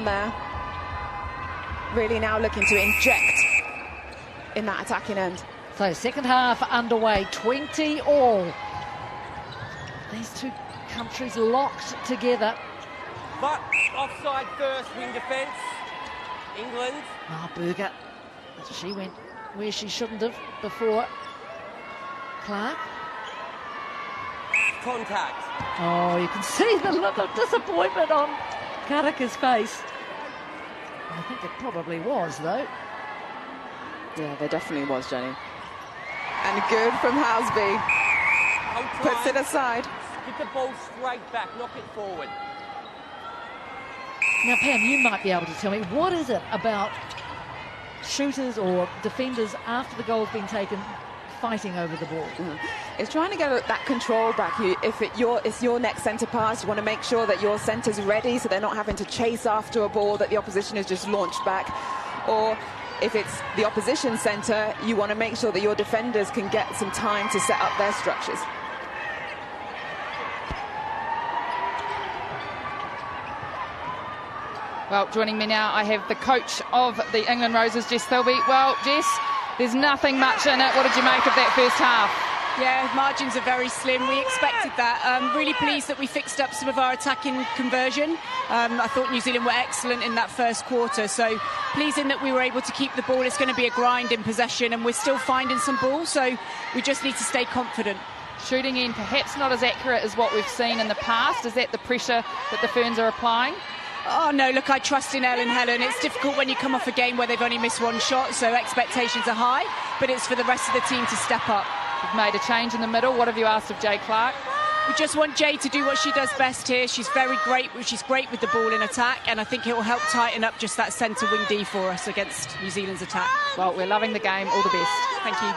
there. Really now looking to inject in that attacking end. So second half underway, 20 all. These two countries locked together. But offside first, wing defence. England. Oh, Berger. She went where she shouldn't have before. Clark. Contact. Oh, you can see the look of disappointment on Karaka's face. I think it probably was, though. Yeah, there definitely was, Jenny. And good from Housby. Puts it aside. Get the ball straight back, knock it forward. Now, Pam, you might be able to tell me, what is it about shooters or defenders after the goal's been taken fighting over the ball? It's trying to get that control back. If it's your next centre pass, you want to make sure that your centre's ready so they're not having to chase after a ball that the opposition has just launched back. Or if it's the opposition centre, you want to make sure that your defenders can get some time to set up their structures. Well, joining me now, I have the coach of the England Roses, Jess Thilby. Well, Jess, there's nothing much in it. What did you make of that first half? Yeah, margins are very slim. We expected that. Really pleased that we fixed up some of our attacking conversion. I thought New Zealand were excellent in that first quarter, so pleasing that we were able to keep the ball. It's going to be a grind in possession, and we're still finding some balls, so we just need to stay confident. Shooting in perhaps not as accurate as what we've seen in the past. Is that the pressure that the Ferns are applying? Oh, no, look, I trust in Elle and Helen. It's difficult when you come off a game where they've only missed one shot, so expectations are high, but it's for the rest of the team to step up. You've made a change in the middle. What have you asked of Jay Clark? We just want Jay to do what she does best here. She's very great. She's great with the ball in attack, and I think it will help tighten up just that centre wing D for us against New Zealand's attack. Well, we're loving the game. All the best. Thank you.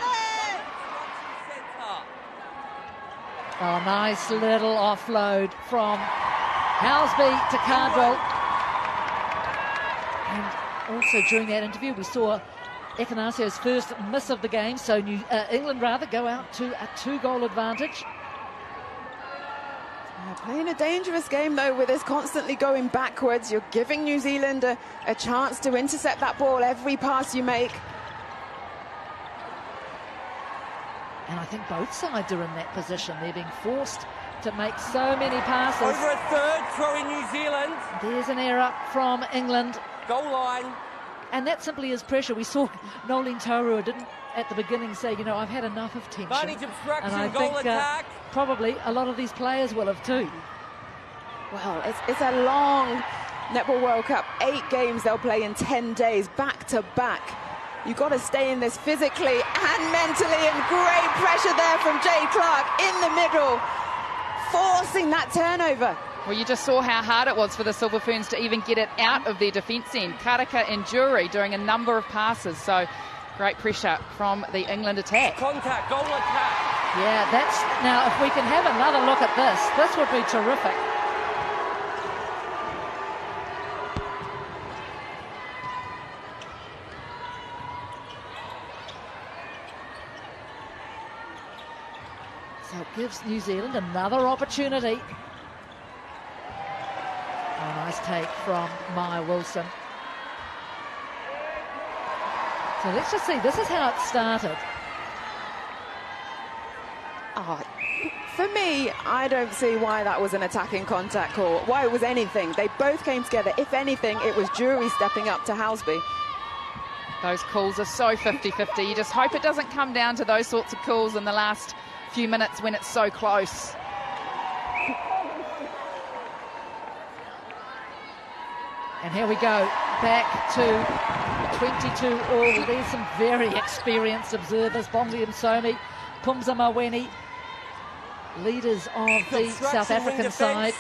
Oh, nice little offload from Housby to Cardwell. And also during that interview, we saw Ekanasio's first miss of the game, so England rather go out to a 2-goal advantage. Playing a dangerous game, though, with us constantly going backwards. You're giving New Zealand a chance to intercept that ball every pass you make. And I think both sides are in that position. They're being forced to make so many passes. Over a third, throw in New Zealand. There's an error from England. Goal line. And that simply is pressure. We saw Nolene Taurua didn't at the beginning say, you know, I've had enough of tension. Advantage obstruction, and I goal think attack. probably a lot of these players will have too. Well, it's a long Netball World Cup. 8 games they'll play in 10 days, back to back. You've got to stay in this physically and mentally, and great pressure there from Jay Clark in the middle, forcing that turnover. Well, you just saw how hard it was for the Silver Ferns to even get it out of their defence end. Karaka and Jury doing a number of passes, so great pressure from the England attack. Contact, goal attack. Yeah, that's... Now, if we can have another look at this would be terrific. So it gives New Zealand another opportunity. Oh, nice take from Maya Wilson. So let's just see, this is how it started. Oh, for me, I don't see why that was an attacking contact call, why it was anything. They both came together. If anything, it was Jury stepping up to Housby. Those calls are so 50-50. You just hope it doesn't come down to those sorts of calls in the last few minutes when it's so close. And here we go, back to 22 all. There's some very experienced observers, Bongi and Somi, Pumza Maweni, leaders of the South African side.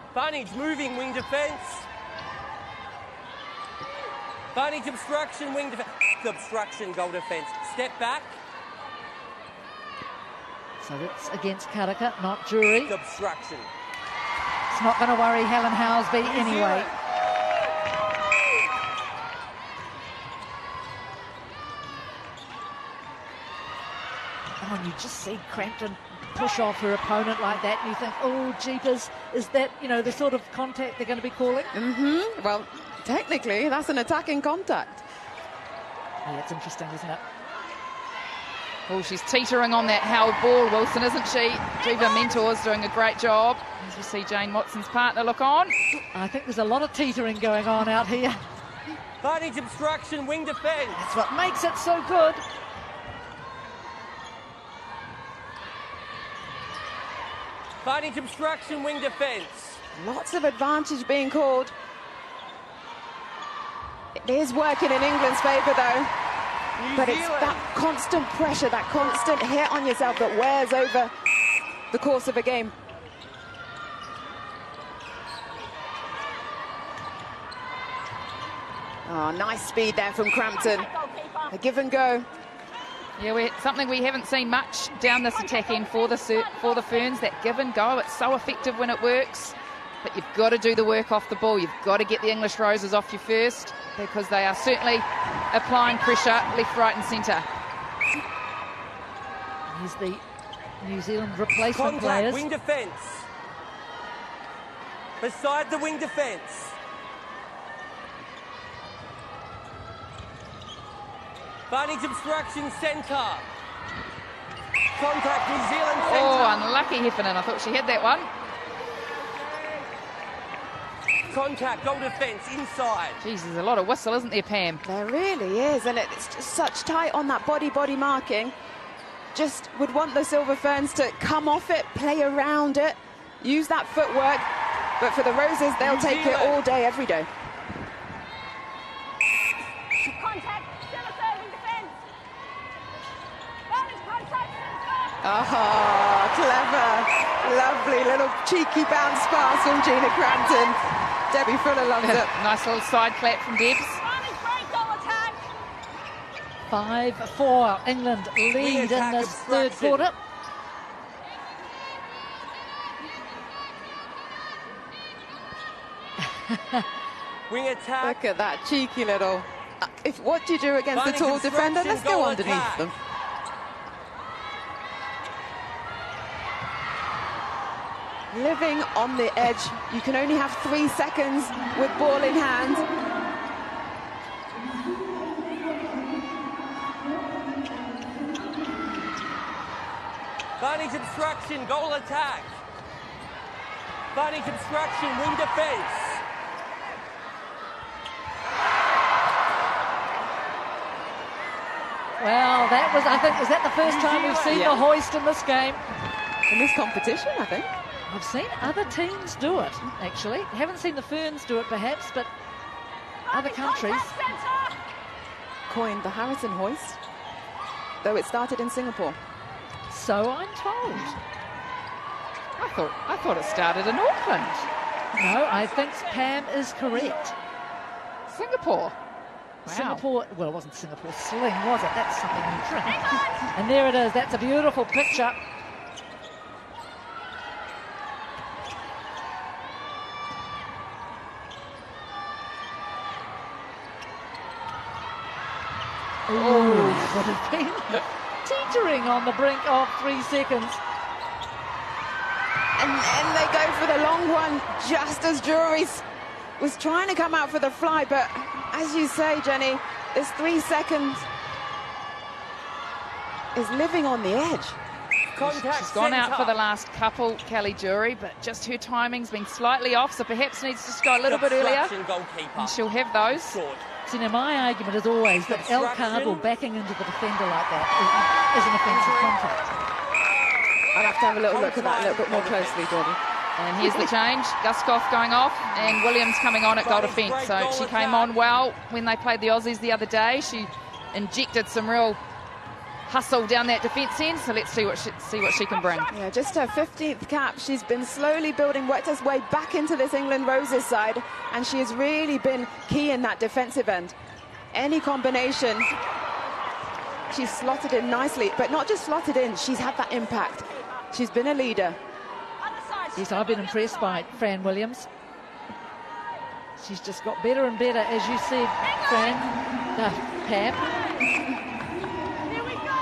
Advantage moving, wing defence. Advantage obstruction, wing defence. Obstruction, goal defence. Step back. So that's against Karaka, not Jury. Obstruction. It's not going to worry Helen Housby anyway. Oh, and you just see Crampton push off her opponent like that, and you think, oh, jeepers, is that, you know, the sort of contact they're going to be calling? Well, technically, that's an attacking contact. Yeah, it's interesting, isn't it? Oh, she's teetering on that held ball, Wilson, isn't she? Diva Mentor's doing a great job. As we see Jane Watson's partner look on. I think there's a lot of teetering going on out here. Advantage obstruction, wing defence. That's what makes it so good. Advantage obstruction, wing defence. Lots of advantage being called. It is working in England's favour, though. But it's that constant pressure, that constant hit on yourself that wears over the course of a game. Oh, nice speed there from Crampton. A give and go. Yeah, something we haven't seen much down this attack end for the Ferns, that give and go. It's so effective when it works, but you've got to do the work off the ball. You've got to get the English Roses off you first, because they are certainly applying pressure left, right and centre. Here's the New Zealand replacement Contact, players. wing defence. Beside the wing defence. Advantage obstruction, centre. Contact, New Zealand centre. Oh, unlucky Heffernan. I thought she had that one. Contact, goal defence, inside. Jeez, there's a lot of whistle, isn't there, Pam? There really is, and it's just such tight on that body marking. Just would want the Silver Ferns to come off it, play around it, use that footwork. But for the Roses, they'll take it all day, every day. Contact, still serving defence. Advantage contact, Oh, clever. Lovely little cheeky bounce pass from Gina Crampton. Debbie Fuller loves it. Nice little side clap from Debs. advantage break goal attack. 5-4, England lead in this third quarter. Wing attack. Look at that cheeky little... what do you do against a tall defender? Let's go underneath them. Living on the edge. You can only have 3 seconds with ball in hand. Advantage obstruction, goal attack. Advantage obstruction, wing defence. Well, that was, I think, was that the first time we've seen the hoist in this game? In this competition, I think. I've seen other teams do it, actually. Haven't seen the Ferns do it, perhaps, but other countries. Coined the Harrison hoist, though it started in Singapore. So I'm told. I thought it started in Auckland. No, I think Pam is correct. Singapore. Wow. Singapore, well, it wasn't Singapore sling, was it? That's something new. And there it is. That's a beautiful picture. Ooh, would have been teetering on the brink of 3 seconds. And then they go for the long one, just as Drury was trying to come out for the fly. But as you say, Jenny, this 3 seconds is living on the edge. Contact, she's gone out centre. for the last couple, Kelly Jury, but just her timing's been slightly off, so perhaps needs to go a little bit earlier. Goalkeeper. And she'll have those. Short. See, now my argument is always that El Cardinal backing into the defender like that is an offensive contact. I'll have to have a little look at that a little bit more closely, Debbie. And here's the change. Guskoff going off and Williams coming on at goal defence. So she came on well when they played the Aussies the other day. She injected some real hustle down that defence end. So let's see what she can bring. Yeah, just her 15th cap. She's been slowly building, worked her way back into this England Roses side, and she has really been key in that defensive end. Any combination, she's slotted in nicely, but not just slotted in, she's had that impact. She's been a leader. Yes, I've been impressed by Fran Williams. She's just got better and better, as you said, Fran. Pam. Here we go.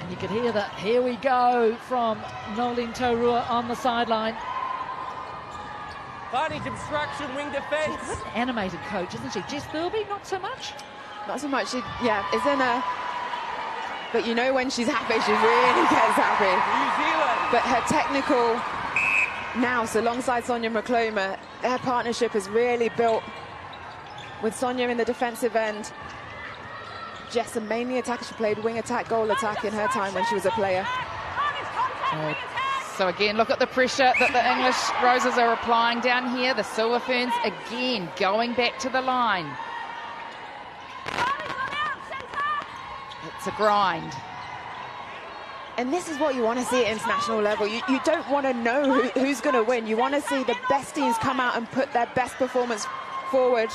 And you You could hear that. Here we go from Nolene Taurua on the sideline. Advantage obstruction, wing defence. She's an animated coach, isn't she? Jess Thirlby, not so much? Not so much. She, yeah, is in a... But you know when she's happy, she really gets happy. New Zealand. But her technical nous alongside Sonia McCloma, their partnership is really built with Sonia in the defensive end. Jess, a mainly attacker. She played wing attack, goal attack in her time when she was a player. So again, look at the pressure that the English Roses are applying down here. The Silver Ferns again going back to the line. It's a grind. And this is what you want to see at international level. You don't want to know who's going to win. You want to see the best teams come out and put their best performance forward.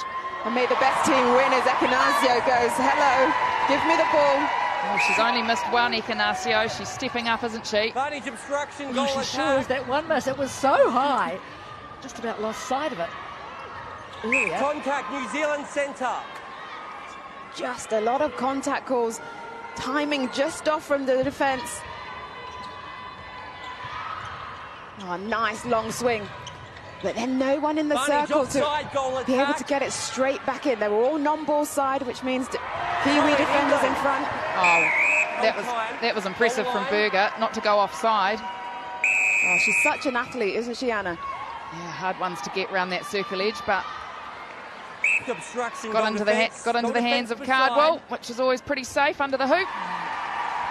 And may the best team win as Ekanasio goes, hello, give me the ball. Oh, she's only missed one, Ekanasio. She's stepping up, isn't she? Advantage obstruction, goal She sure is. attack. That one miss, it was so high. Just about lost sight of it earlier. Contact, New Zealand centre. Just a lot of contact calls. Timing just off from the defence. Oh, nice long swing. But then no one in the Advantage circle to offside, goal be able attack. to get it straight back in. They were all non-ball side, which means Kiwi defenders in front. Oh, that was impressive from Berger, not to go offside. Oh, she's such an athlete, isn't she, Anna? Yeah, hard ones to get round that circle edge, but Obstruction, got goal into defence. the Goal hands of defence for Cardwell, side. which is always pretty safe under the hoop.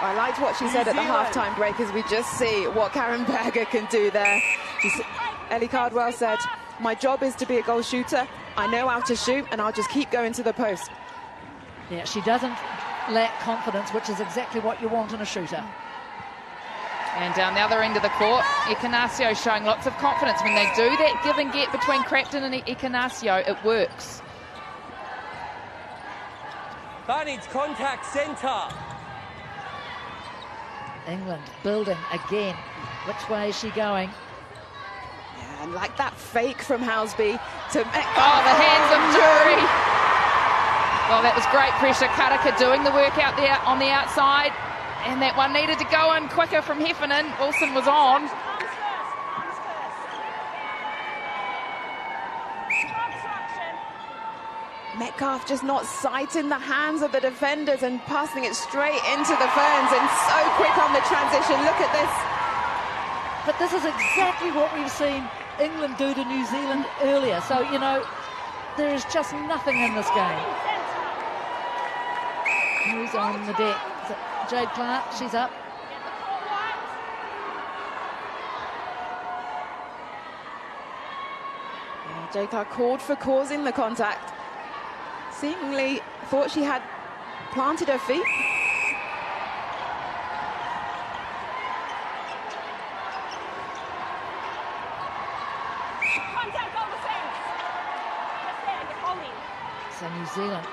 I liked what she said at the New Zealand. halftime break as we just see what Karen Berger can do there. Ellie Cardwell said, my job is to be a goal shooter. I know how to shoot and I'll just keep going to the post. Yeah, she doesn't lack confidence, which is exactly what you want in a shooter. And down the other end of the court, Ekanasio showing lots of confidence. When they do that give and get between Crafton and Ekanasio, it works. Advantage contact centre. England building again. Which way is she going? Yeah, and like that fake from Housby to... Oh, the hands of Jury. Well, that was great pressure. Karaka doing the work out there on the outside. And that one needed to go in quicker from Heffernan. Wilson was on. Metcalf just not sighting the hands of the defenders and passing it straight into the Ferns, and so quick on the transition. Look at this. But this is exactly what we've seen England do to New Zealand earlier. So, you know, there is just nothing in this game. Who's on the deck? Is it Jade Clark? She's up. Jade Clark called for causing the contact. Seemingly thought she had planted her feet. Contact on the fence. Just there, get holding. So New Zealand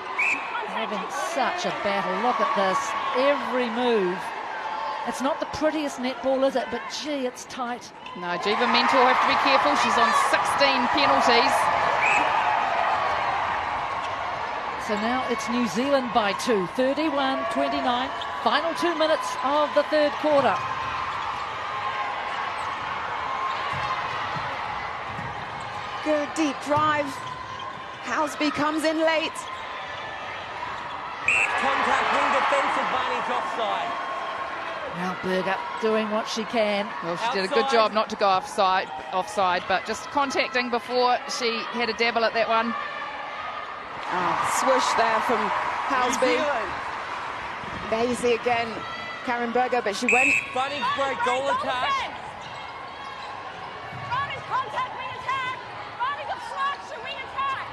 having such a battle. Look at this. Every move. It's not the prettiest netball, is it? But gee, it's tight. No, Jiva Mentor have to be careful. She's on 16 penalties. So now it's New Zealand by 2, 31-29. Final 2 minutes of the third quarter. Good deep drive. Housby comes in late. Contact, wing defence, advantage offside. Now Berger doing what she can. Well, she did a good job not to go offside, but just contacting before she had a dabble at that one. Swoosh there from Housby. New Zealand. There you see again Karen Berger, but she went. Advantage break, goal attack. Advantage contact, wing attack. Advantage obstruction, wing attack.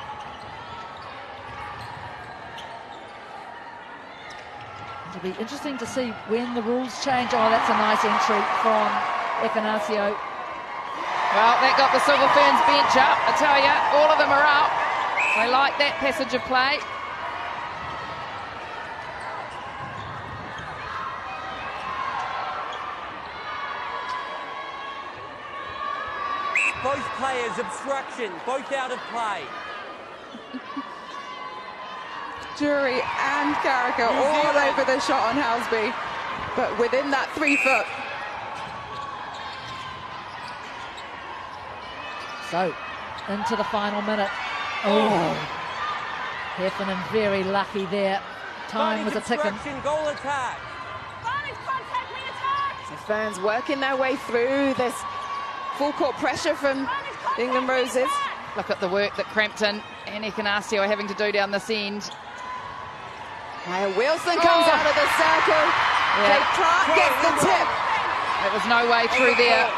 It'll be interesting to see when the rules change. Oh, that's a nice entry from Ekanasio. Well, that got the Silver Ferns bench up. I tell you, all of them are up. They like that passage of play. Both players obstruction, both out of play. Jury and Karaka all over the shot on Housby. but within that 3 foot. So, into the final minute. Oh, Heffernan very lucky there. Time was a ticking. Goal attack. Barney's contact, we attack. So fans working their way through this full court pressure from the England Roses. Look at the work that Crampton and Ekanasio are having to do down this end. Now Wilson comes out of the circle. Yeah. Clark gets the tip. There was no way through there.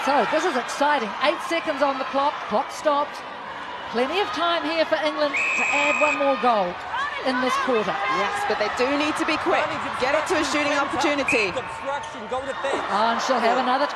So this is exciting. 8 seconds on the clock. Clock stopped. Plenty of time here for England to add one more goal in this quarter. Yes, but they do need to be quick. Get it to a shooting opportunity. Obstruction, go to fence. Oh, and she'll have another